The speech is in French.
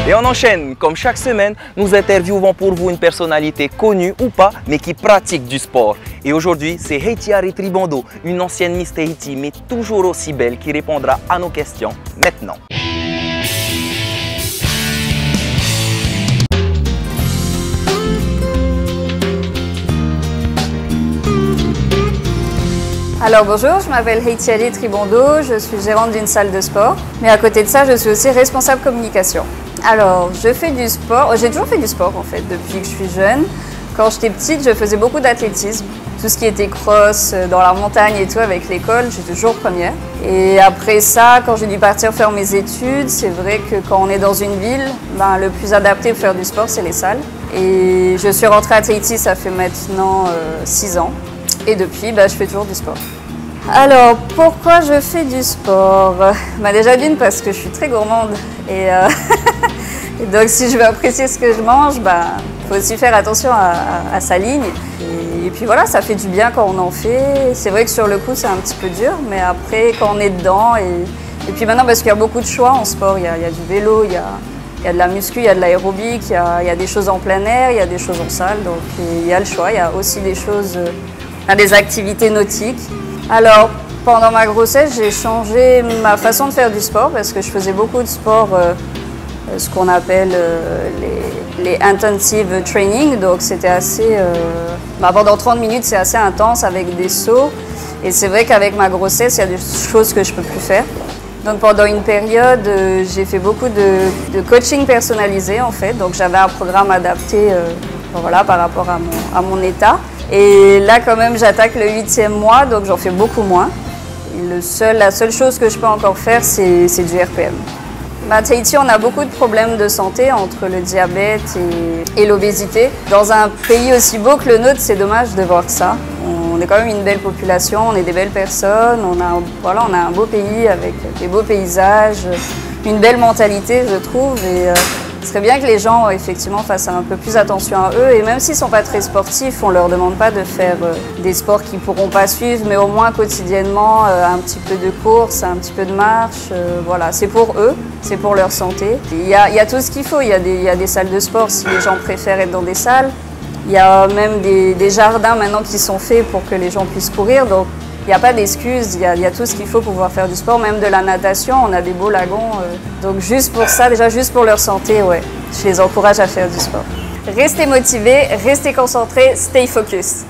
Et on enchaîne, comme chaque semaine, nous interviewons pour vous une personnalité connue ou pas, mais qui pratique du sport. Et aujourd'hui, c'est Heitiari Tribondo, une ancienne Miss Tahiti, mais toujours aussi belle, qui répondra à nos questions maintenant. Alors bonjour, je m'appelle Heitiari Tribondo, je suis gérante d'une salle de sport. Mais à côté de ça, je suis aussi responsable communication. Alors, je fais du sport, j'ai toujours fait du sport en fait, depuis que je suis jeune. Quand j'étais petite, je faisais beaucoup d'athlétisme. Tout ce qui était cross, dans la montagne et tout avec l'école, j'étais toujours première. Et après ça, quand j'ai dû partir faire mes études, c'est vrai que quand on est dans une ville, le plus adapté pour faire du sport, c'est les salles. Et je suis rentrée à Tahiti, ça fait maintenant 6 ans. Et depuis, je fais toujours du sport. Alors, pourquoi je fais du sport? Déjà d'une, parce que je suis très gourmande. Et donc, si je veux apprécier ce que je mange, faut aussi faire attention à sa ligne. Et puis voilà, ça fait du bien quand on en fait. C'est vrai que sur le coup, c'est un petit peu dur, mais après, quand on est dedans, et puis maintenant, parce qu'il y a beaucoup de choix en sport, il y a du vélo, il y a de la muscu, il y a de l'aérobique, il y a des choses en plein air, il y a des choses en salle, donc il y a le choix. Il y a aussi des choses, des activités nautiques. Alors, pendant ma grossesse, j'ai changé ma façon de faire du sport parce que je faisais beaucoup de sport, ce qu'on appelle les intensive training. Donc, c'était assez... pendant 30 minutes, c'est assez intense avec des sauts. Et c'est vrai qu'avec ma grossesse, il y a des choses que je ne peux plus faire. Donc, pendant une période, j'ai fait beaucoup de coaching personnalisé, en fait. Donc, j'avais un programme adapté par rapport à mon état. Et là, quand même, j'attaque le 8e mois, donc j'en fais beaucoup moins. Et la seule chose que je peux encore faire, c'est du RPM. À Tahiti, on a beaucoup de problèmes de santé entre le diabète et l'obésité. Dans un pays aussi beau que le nôtre, c'est dommage de voir ça. On est quand même une belle population, on est des belles personnes, on a un beau pays avec des beaux paysages, une belle mentalité, je trouve. Et, ce serait bien que les gens effectivement fassent un peu plus attention à eux et même s'ils ne sont pas très sportifs, on ne leur demande pas de faire des sports qu'ils ne pourront pas suivre, mais au moins quotidiennement un petit peu de course, un petit peu de marche, voilà, c'est pour eux, c'est pour leur santé. Il y a tout ce qu'il faut, il y a des salles de sport si les gens préfèrent être dans des salles, il y a même des jardins maintenant qui sont faits pour que les gens puissent courir, donc il n'y a pas d'excuses, il y a tout ce qu'il faut pour pouvoir faire du sport, même de la natation, on a des beaux lagons. Donc juste pour ça, déjà juste pour leur santé, je les encourage à faire du sport. Restez motivés, restez concentrés, stay focus.